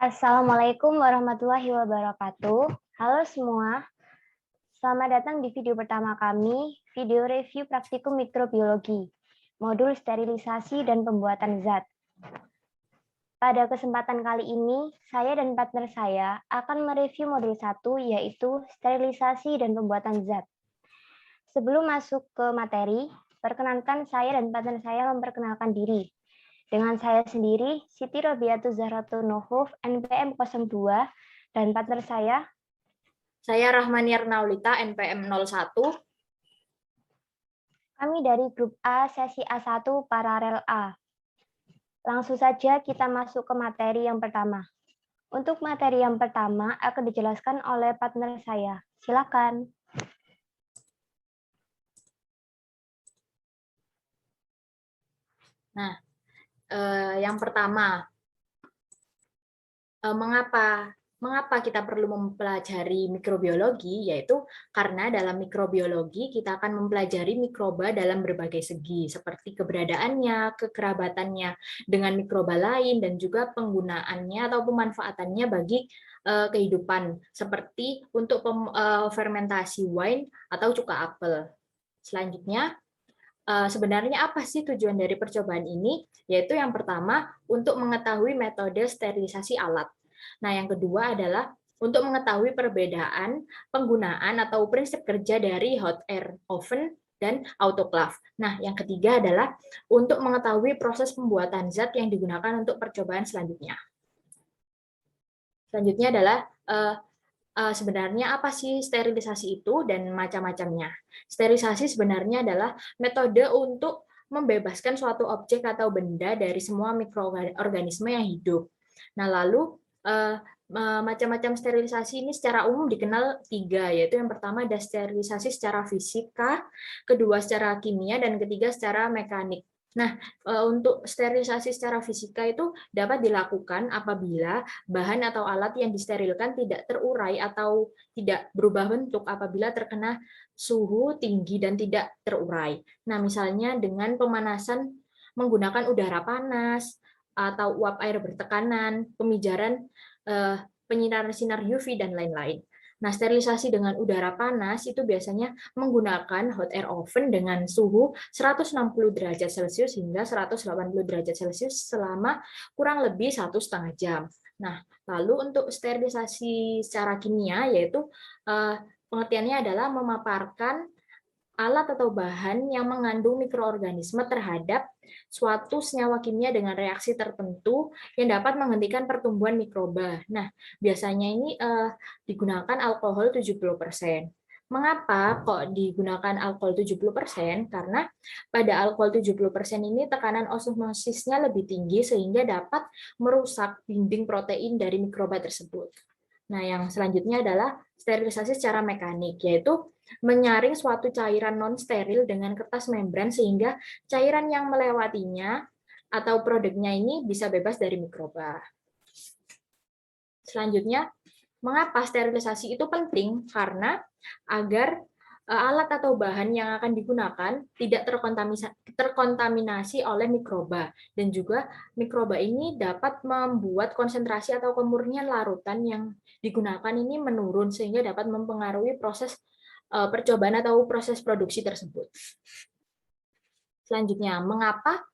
Assalamualaikum warahmatullahi wabarakatuh. Halo semua, selamat datang di video pertama kami, video review praktikum mikrobiologi, modul sterilisasi dan pembuatan zat. Pada kesempatan kali ini, saya dan partner saya akan mereview modul 1, yaitu sterilisasi dan pembuatan zat. Sebelum masuk ke materi, perkenankan saya dan partner saya memperkenalkan diri. Dengan saya sendiri, Siti Robiatul Zahratun Nuhuf, NPM 02, dan partner saya Rahmaniar Naulita, NPM 01. Kami dari grup A, sesi A1, paralel A. Langsung saja kita masuk ke materi yang pertama. Untuk materi yang pertama akan dijelaskan oleh partner saya. Silakan. Nah, yang pertama, mengapa kita perlu mempelajari mikrobiologi, yaitu karena dalam mikrobiologi kita akan mempelajari mikroba dalam berbagai segi, seperti keberadaannya, kekerabatannya dengan mikroba lain, dan juga penggunaannya atau pemanfaatannya bagi kehidupan, seperti untuk fermentasi wine atau cuka apel. Selanjutnya, sebenarnya apa sih tujuan dari percobaan ini? Yaitu yang pertama, untuk mengetahui metode sterilisasi alat. Nah, yang kedua adalah untuk mengetahui perbedaan penggunaan atau prinsip kerja dari hot air oven dan autoclave. Nah, yang ketiga adalah untuk mengetahui proses pembuatan zat yang digunakan untuk percobaan selanjutnya. Selanjutnya adalah sebenarnya apa sih sterilisasi itu dan macam-macamnya. Sterilisasi sebenarnya adalah metode untuk membebaskan suatu objek atau benda dari semua mikroorganisme yang hidup. Nah, lalu macam-macam sterilisasi ini secara umum dikenal 3, yaitu yang pertama ada sterilisasi secara fisika, kedua secara kimia, dan ketiga secara mekanik. Nah, untuk sterilisasi secara fisika itu dapat dilakukan apabila bahan atau alat yang disterilkan tidak terurai atau tidak berubah bentuk apabila terkena suhu tinggi dan tidak terurai. Nah, misalnya dengan pemanasan menggunakan udara panas atau uap air bertekanan, pemijaran penyinaran sinar UV, dan lain-lain. Nah, sterilisasi dengan udara panas itu biasanya menggunakan hot air oven dengan suhu 160 derajat Celcius hingga 180 derajat Celcius selama kurang lebih 1,5 jam. Nah, lalu untuk sterilisasi secara kimia, yaitu pengertiannya adalah memaparkan alat atau bahan yang mengandung mikroorganisme terhadap suatu senyawa kimia dengan reaksi tertentu yang dapat menghentikan pertumbuhan mikroba. Nah, biasanya ini digunakan alkohol 70%. Mengapa kok digunakan alkohol 70%? Karena pada alkohol 70% ini tekanan osmosisnya lebih tinggi sehingga dapat merusak dinding protein dari mikroba tersebut. Nah, yang selanjutnya adalah sterilisasi secara mekanik, yaitu menyaring suatu cairan non-steril dengan kertas membran sehingga cairan yang melewatinya atau produknya ini bisa bebas dari mikroba. Selanjutnya, mengapa sterilisasi itu penting? Karena agar alat atau bahan yang akan digunakan tidak terkontaminasi oleh mikroba, dan juga mikroba ini dapat membuat konsentrasi atau kemurnian larutan yang digunakan ini menurun sehingga dapat mempengaruhi proses percobaan atau proses produksi tersebut. Selanjutnya, mengapa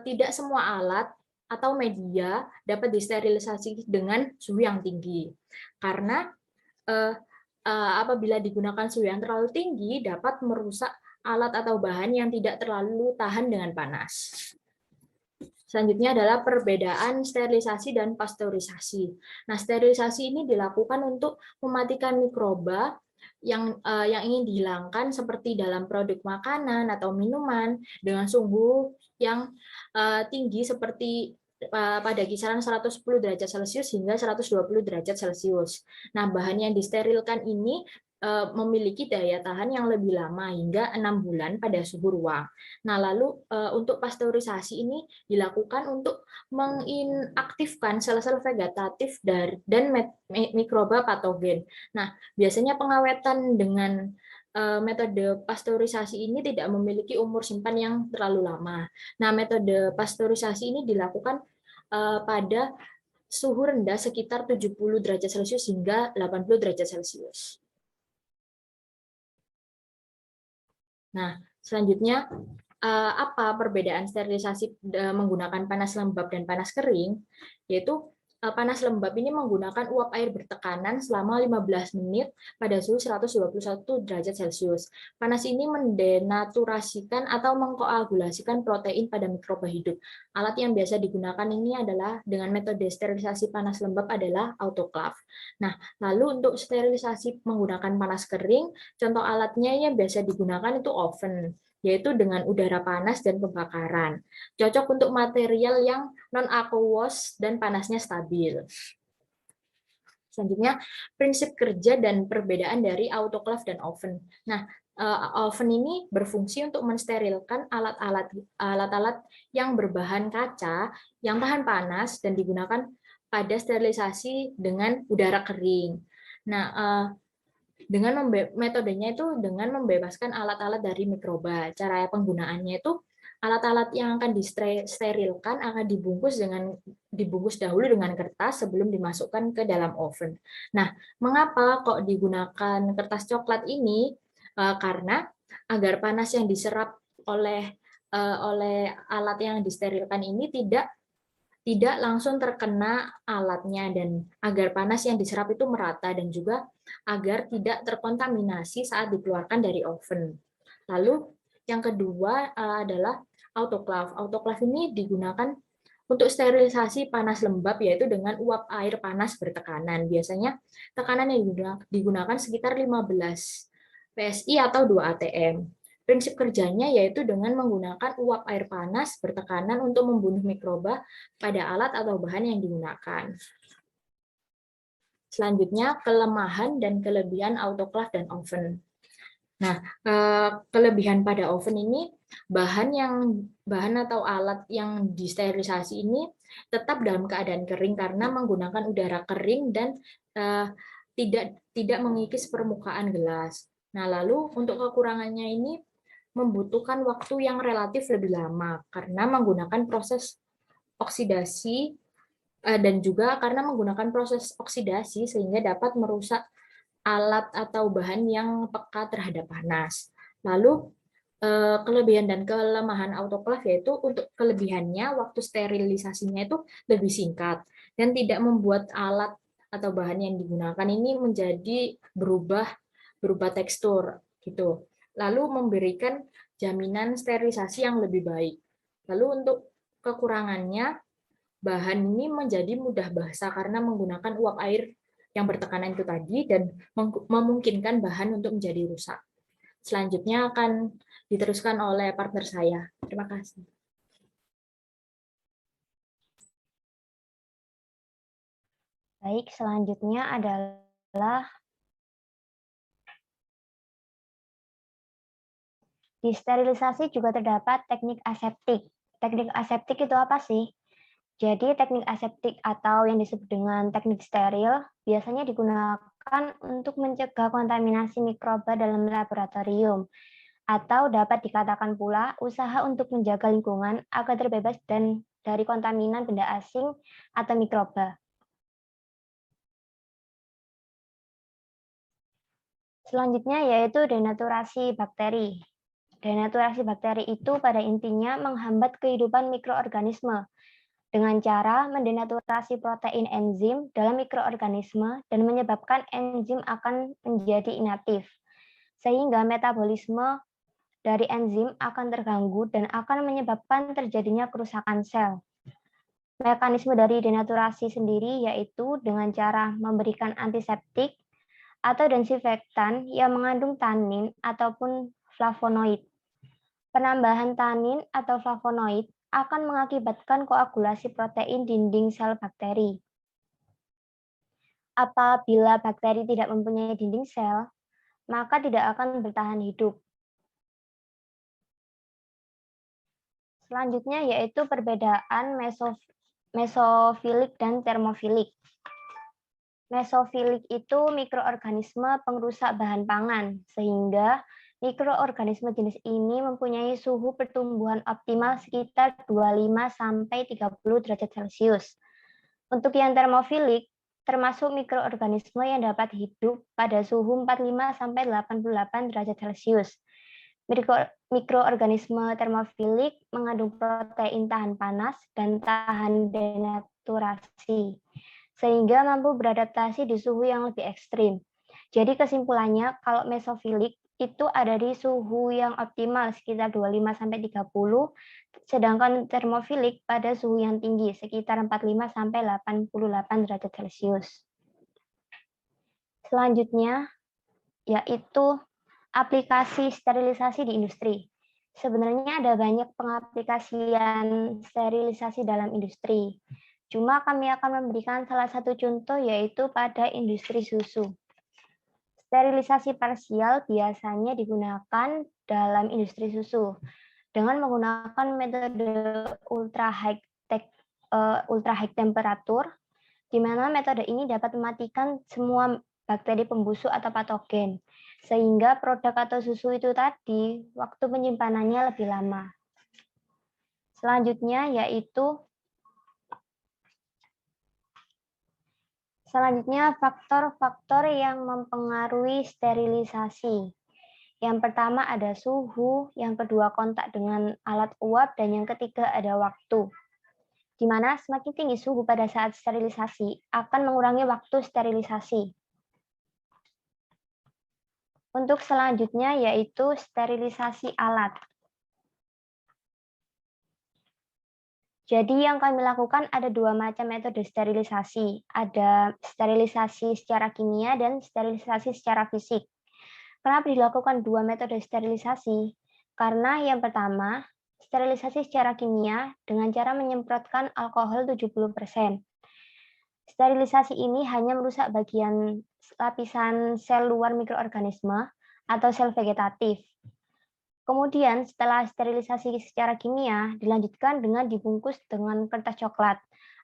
tidak semua alat atau media dapat disterilisasi dengan suhu yang tinggi? Karena apabila digunakan suhu yang terlalu tinggi dapat merusak alat atau bahan yang tidak terlalu tahan dengan panas. Selanjutnya adalah perbedaan sterilisasi dan pasteurisasi. Nah, sterilisasi ini dilakukan untuk mematikan mikroba yang ingin dihilangkan seperti dalam produk makanan atau minuman dengan suhu yang tinggi seperti pada kisaran 110 derajat Celcius hingga 120 derajat Celcius. Nah, bahan yang disterilkan ini memiliki daya tahan yang lebih lama hingga 6 bulan pada suhu ruang. Nah, lalu untuk pasteurisasi ini dilakukan untuk menginaktifkan sel-sel vegetatif dan mikroba patogen. Nah, biasanya pengawetan dengan metode pasteurisasi ini tidak memiliki umur simpan yang terlalu lama. Nah, metode pasteurisasi ini dilakukan pada suhu rendah sekitar 70 derajat Celcius hingga 80 derajat Celcius. Nah, selanjutnya apa perbedaan sterilisasi menggunakan panas lembab dan panas kering? Yaitu panas lembab ini menggunakan uap air bertekanan selama 15 menit pada suhu 121 derajat Celcius. Panas ini mendenaturasikan atau mengkoagulasikan protein pada mikroba hidup. Alat yang biasa digunakan ini adalah dengan metode sterilisasi panas lembab adalah autoclave. Nah, lalu untuk sterilisasi menggunakan panas kering, contoh alatnya yang biasa digunakan itu oven, yaitu dengan udara panas dan pembakaran. Cocok untuk material yang non-aqueous dan panasnya stabil. Selanjutnya, prinsip kerja dan perbedaan dari autoclave dan oven. Nah, oven ini berfungsi untuk mensterilkan alat-alat yang berbahan kaca yang tahan panas dan digunakan pada sterilisasi dengan udara kering. Nah, dengan metodenya itu dengan membebaskan alat-alat dari mikroba. Cara penggunaannya itu alat-alat yang akan disterilkan akan dibungkus dahulu dengan kertas sebelum dimasukkan ke dalam oven. Nah, mengapa kok digunakan kertas coklat ini? Karena agar panas yang diserap oleh alat yang disterilkan ini tidak langsung terkena alatnya dan agar panas yang diserap itu merata dan juga agar tidak terkontaminasi saat dikeluarkan dari oven. Lalu yang kedua adalah autoclave. Autoclave ini digunakan untuk sterilisasi panas lembab yaitu dengan uap air panas bertekanan. Biasanya tekanan yang digunakan sekitar 15 PSI atau 2 atm. Prinsip kerjanya yaitu dengan menggunakan uap air panas bertekanan untuk membunuh mikroba pada alat atau bahan yang digunakan. Selanjutnya, kelemahan dan kelebihan autoclave dan oven. Nah, kelebihan pada oven ini bahan atau alat yang disterilisasi ini tetap dalam keadaan kering karena menggunakan udara kering dan tidak mengikis permukaan gelas. Nah, lalu untuk kekurangannya ini membutuhkan waktu yang relatif lebih lama karena menggunakan proses oksidasi dan juga karena menggunakan proses oksidasi sehingga dapat merusak alat atau bahan yang peka terhadap panas. Lalu kelebihan dan kelemahan autoclave yaitu untuk kelebihannya waktu sterilisasinya itu lebih singkat dan tidak membuat alat atau bahan yang digunakan ini menjadi berubah tekstur gitu. Lalu memberikan jaminan sterilisasi yang lebih baik. Lalu untuk kekurangannya, bahan ini menjadi mudah basah karena menggunakan uap air yang bertekanan itu tadi dan memungkinkan bahan untuk menjadi rusak. Selanjutnya akan diteruskan oleh partner saya. Terima kasih. Baik, selanjutnya adalah di sterilisasi juga terdapat teknik aseptik. Teknik aseptik itu apa sih? Jadi teknik aseptik atau yang disebut dengan teknik steril biasanya digunakan untuk mencegah kontaminasi mikroba dalam laboratorium atau dapat dikatakan pula usaha untuk menjaga lingkungan agar terbebas dari kontaminan benda asing atau mikroba. Selanjutnya yaitu denaturasi bakteri. Denaturasi bakteri itu pada intinya menghambat kehidupan mikroorganisme dengan cara mendenaturasi protein enzim dalam mikroorganisme dan menyebabkan enzim akan menjadi inaktif, sehingga metabolisme dari enzim akan terganggu dan akan menyebabkan terjadinya kerusakan sel. Mekanisme dari denaturasi sendiri yaitu dengan cara memberikan antiseptik atau desinfektan yang mengandung tanin ataupun flavonoid. Penambahan tanin atau flavonoid akan mengakibatkan koagulasi protein dinding sel bakteri. Apabila bakteri tidak mempunyai dinding sel, maka tidak akan bertahan hidup. Selanjutnya yaitu perbedaan mesofilik dan termofilik. Mesofilik itu mikroorganisme pengrusak bahan pangan, sehingga mikroorganisme jenis ini mempunyai suhu pertumbuhan optimal sekitar 25-30 derajat Celcius. Untuk yang termofilik, termasuk mikroorganisme yang dapat hidup pada suhu 45-88 derajat Celcius. Mikroorganisme termofilik mengandung protein tahan panas dan tahan denaturasi, sehingga mampu beradaptasi di suhu yang lebih ekstrim. Jadi kesimpulannya, kalau mesofilik itu ada di suhu yang optimal sekitar 25-30, sedangkan termofilik pada suhu yang tinggi sekitar 45-88 derajat Celcius. Selanjutnya yaitu aplikasi sterilisasi di industri. Sebenarnya ada banyak pengaplikasian sterilisasi dalam industri. Cuma kami akan memberikan salah satu contoh yaitu pada industri susu. Sterilisasi parsial biasanya digunakan dalam industri susu dengan menggunakan metode ultra high temperatur, di mana metode ini dapat mematikan semua bakteri pembusuk atau patogen, sehingga produk atau susu itu tadi waktu penyimpanannya lebih lama. Selanjutnya faktor-faktor yang mempengaruhi sterilisasi. Yang pertama ada suhu, yang kedua kontak dengan alat uap, dan yang ketiga ada waktu. Di mana semakin tinggi suhu pada saat sterilisasi akan mengurangi waktu sterilisasi. Untuk selanjutnya yaitu sterilisasi alat. Jadi yang kami lakukan ada dua macam metode sterilisasi. Ada sterilisasi secara kimia dan sterilisasi secara fisik. Kenapa dilakukan dua metode sterilisasi? Karena yang pertama, sterilisasi secara kimia dengan cara menyemprotkan alkohol 70%. Sterilisasi ini hanya merusak bagian lapisan sel luar mikroorganisme atau sel vegetatif. Kemudian setelah sterilisasi secara kimia, dilanjutkan dengan dibungkus dengan kertas coklat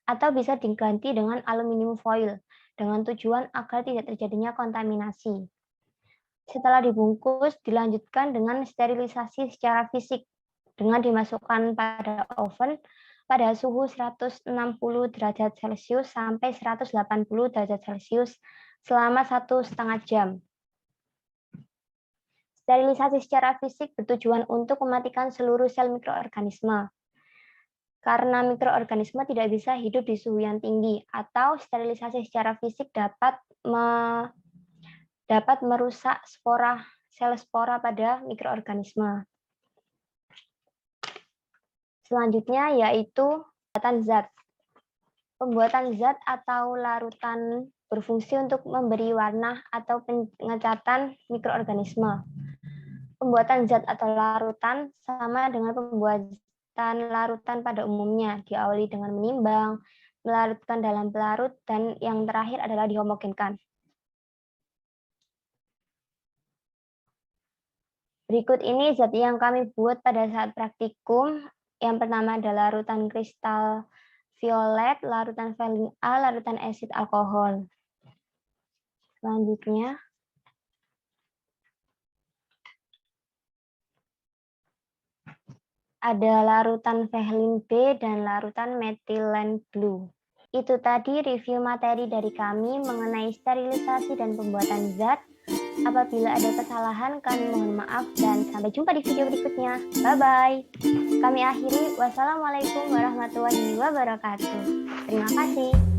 atau bisa diganti dengan aluminium foil dengan tujuan agar tidak terjadinya kontaminasi. Setelah dibungkus, dilanjutkan dengan sterilisasi secara fisik dengan dimasukkan pada oven pada suhu 160 derajat Celcius sampai 180 derajat Celcius selama 1,5 jam. Sterilisasi secara fisik bertujuan untuk mematikan seluruh sel mikroorganisme. Karena mikroorganisme tidak bisa hidup di suhu yang tinggi, atau sterilisasi secara fisik dapat merusak sel spora pada mikroorganisme. Selanjutnya yaitu pembuatan zat. Pembuatan zat atau larutan berfungsi untuk memberi warna atau pengecatan mikroorganisme. Pembuatan zat atau larutan sama dengan pembuatan larutan pada umumnya, diawali dengan menimbang, melarutkan dalam pelarut, dan yang terakhir adalah dihomogenkan. Berikut ini zat yang kami buat pada saat praktikum. Yang pertama adalah larutan kristal violet, larutan valin A, larutan asid alkohol. Selanjutnya, ada larutan Vaseline B dan larutan methylene blue. Itu tadi review materi dari kami mengenai sterilisasi dan pembuatan zat. Apabila ada kesalahan, kami mohon maaf dan sampai jumpa di video berikutnya. Bye-bye. Kami akhiri. Wassalamualaikum warahmatullahi wabarakatuh. Terima kasih.